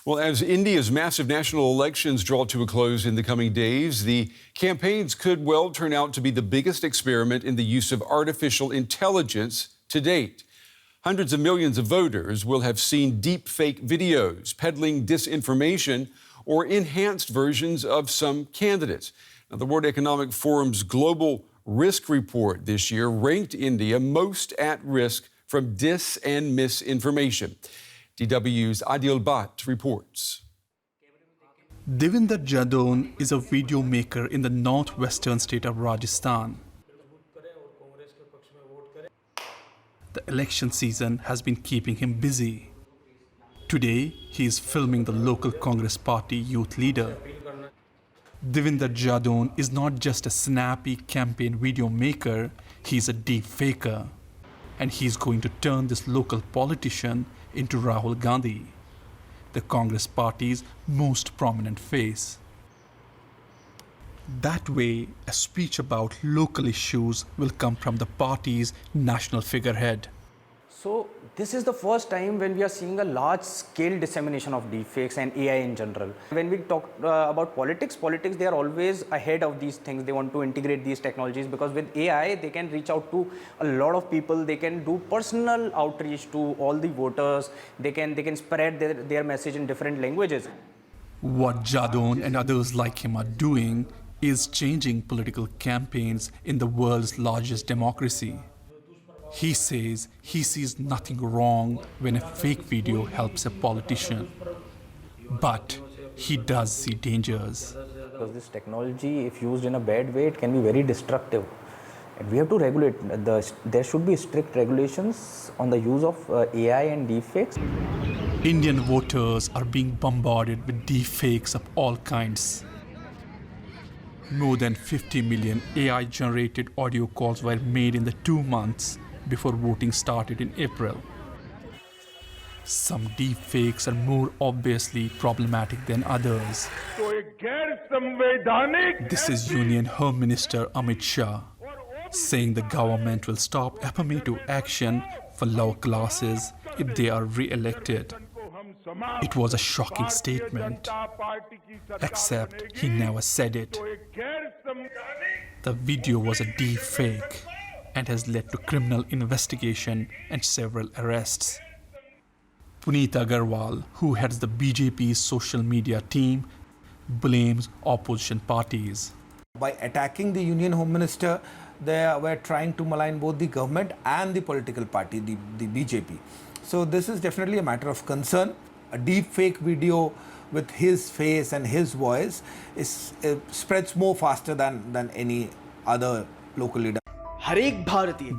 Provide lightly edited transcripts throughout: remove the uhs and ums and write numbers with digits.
Well, as India's massive national elections draw to a close in the coming days, the campaigns could well turn out to be the biggest experiment in the use of artificial intelligence to date. Hundreds of millions of voters will have seen deepfake videos peddling disinformation or enhanced versions of some candidates. Now, the World Economic Forum's Global Risk Report this year ranked India most at risk from dis and misinformation. DW's Adil Bhatt reports. Devinder Jadon is a video maker in the northwestern state of Rajasthan. The election season has been keeping him busy. Today, he is filming the local Congress party youth leader. Devinder Jadon is not just a snappy campaign video maker, he's a deep faker. And he's going to turn this local politician into Rahul Gandhi, the Congress party's most prominent face. That way, a speech about local issues will come from the party's national figurehead. So this is the first time when we are seeing a large-scale dissemination of deepfakes and AI in general. When we talk about politics, they are always ahead of these things. They want to integrate these technologies because with AI, they can reach out to a lot of people. They can do personal outreach to all the voters. They can spread their message in different languages. What Jadon and others like him are doing is changing political campaigns in the world's largest democracy. He says he sees nothing wrong when a fake video helps a politician. But he does see dangers. Because this technology, if used in a bad way, it can be very destructive. And we have to regulate. There should be strict regulations on the use of AI and deepfakes. Indian voters are being bombarded with deepfakes of all kinds. More than 50 million AI-generated audio calls were made in the 2 months before voting started in April. Some deepfakes are more obviously problematic than others. This is Union Home Minister Amit Shah saying the government will stop affirmative action for lower classes if they are re-elected. It was a shocking statement, except he never said it. The video was a deepfake and has led to criminal investigation and several arrests. Puneet Agarwal, who heads the BJP's social media team, blames opposition parties. By attacking the Union Home Minister, they were trying to malign both the government and the political party, the BJP. So this is definitely a matter of concern. A deepfake video with his face and his voice spreads more faster than any other local leader.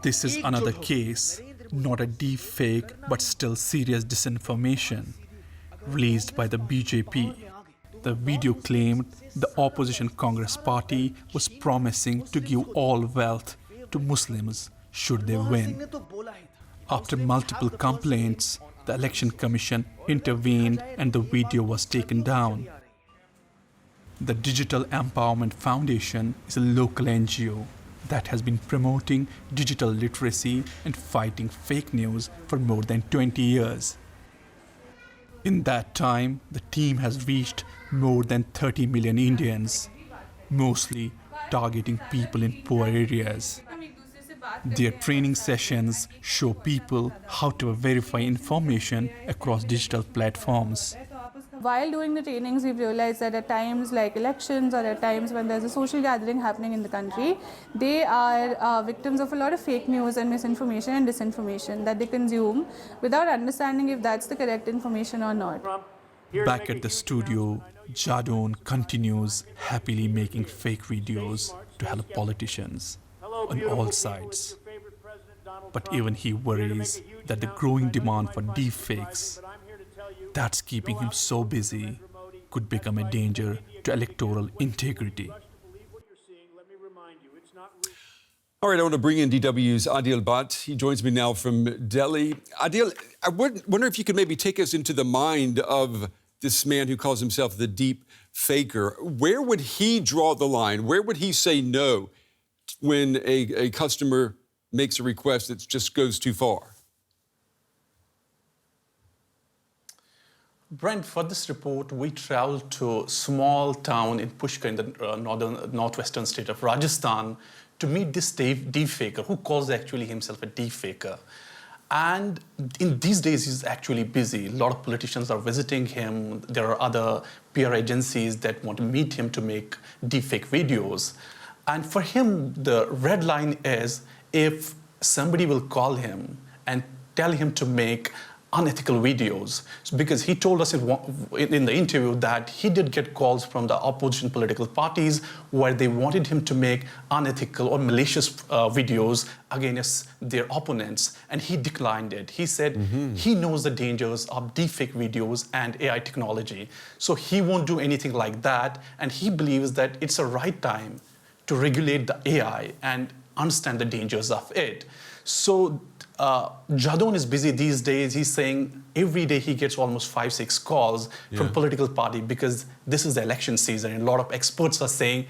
This is another case, not a deepfake but still serious disinformation, released by the BJP. The video claimed the opposition Congress party was promising to give all wealth to Muslims should they win. After multiple complaints, the Election Commission intervened and the video was taken down. The Digital Empowerment Foundation is a local NGO that has been promoting digital literacy and fighting fake news for more than 20 years. In that time, the team has reached more than 30 million Indians, mostly targeting people in poor areas. Their training sessions show people how to verify information across digital platforms. While doing the trainings, we've realized that at times like elections or at times when there's a social gathering happening in the country, they are victims of a lot of fake news and misinformation and disinformation that they consume without understanding if that's the correct information or not. Back at the studio, Jadon continues happily making fake videos to help politicians on all sides. But even he worries that the growing demand for deepfakes that's keeping him so busy could become a danger to electoral integrity. All right, I want to bring in DW's Adil Bhatt. He joins me now from Delhi. Adil, I wonder if you could maybe take us into the mind of this man who calls himself the deep faker. Where would he draw the line? Where would he say no when a customer makes a request that just goes too far? Brent, for this report, we traveled to a small town in Pushkar in the northwestern state of Rajasthan to meet this deepfaker who calls actually himself a deepfaker. And in these days, he's actually busy. A lot of politicians are visiting him. There are other PR agencies that want to meet him to make deepfake videos. And for him, the red line is if somebody will call him and tell him to make unethical videos, because he told us in the interview that he did get calls from the opposition political parties where they wanted him to make unethical or malicious videos against their opponents, and he declined it. He said he knows the dangers of deepfake videos and AI technology, so he won't do anything like that, and he believes that it's a right time to regulate the AI and understand the dangers of it. So Jadon is busy these days. He's saying every day he gets almost 5-6 calls from political party because this is the election season. And a lot of experts are saying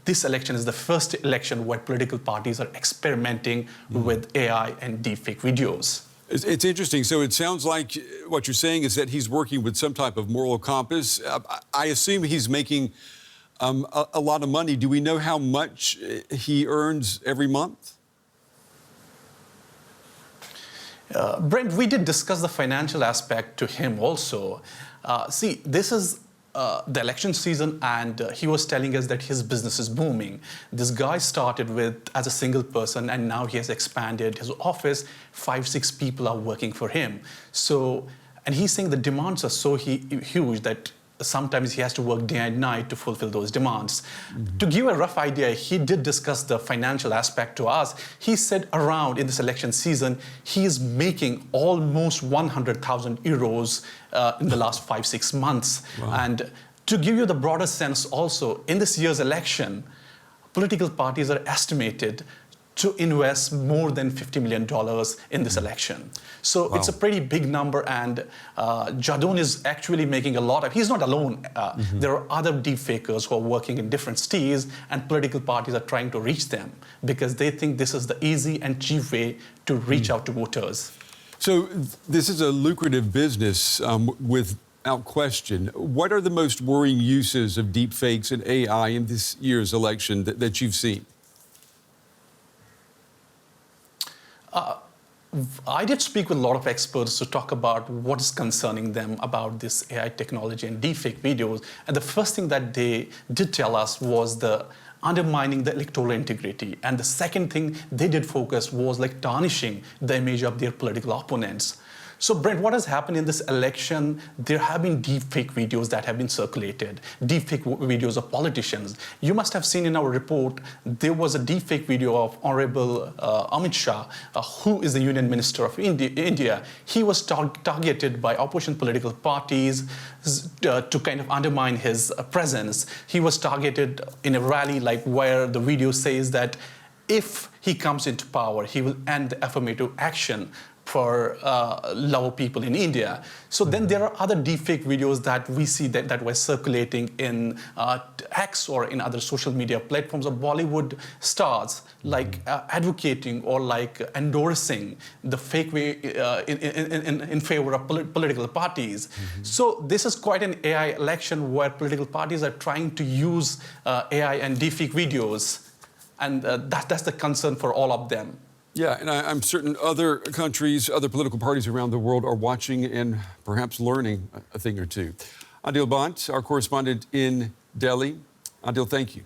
this election is the first election where political parties are experimenting with AI and deepfake videos. It's interesting. So it sounds like what you're saying is that he's working with some type of moral compass. I assume he's making a lot of money. Do we know how much he earns every month? Brent, we did discuss the financial aspect to him also. See, this is the election season, and he was telling us that his business is booming. This guy started as a single person, and now he has expanded his office. 5-6 people are working for him. So, and he's saying the demands are so huge that sometimes he has to work day and night to fulfill those demands. To give a rough idea, he did discuss the financial aspect to us. He said around in this election season, he is making almost 100,000 euros in the last 5-6 months. Wow. And to give you the broader sense also, in this year's election, political parties are estimated to invest more than $50 million in this election. So it's a pretty big number, and Jadon is actually making a lot of, he's not alone. There are other deepfakers who are working in different states, and political parties are trying to reach them because they think this is the easy and cheap way to reach out to voters. So this is a lucrative business without question. What are the most worrying uses of deepfakes and AI in this year's election that you've seen? I did speak with a lot of experts to talk about what is concerning them about this AI technology and deepfake videos. And the first thing that they did tell us was the undermining the electoral integrity. And the second thing they did focus was like tarnishing the image of their political opponents. So, Brent, what has happened in this election? There have been deepfake videos that have been circulated, deepfake videos of politicians. You must have seen in our report, there was a deepfake video of Honorable Amit Shah, who is the Union Minister of India. He was targeted by opposition political parties to kind of undermine his presence. He was targeted in a rally like where the video says that if he comes into power, he will end the affirmative action for Lao people in India. So then there are other deepfake videos that we see that were circulating in X or in other social media platforms of Bollywood stars, like advocating or like endorsing the fake way in favor of political parties. So this is quite an AI election where political parties are trying to use AI and deepfake videos, and that's the concern for all of them. Yeah, and I'm certain other countries, other political parties around the world are watching and perhaps learning a thing or two. Adil Bant, our correspondent in Delhi. Adil, thank you.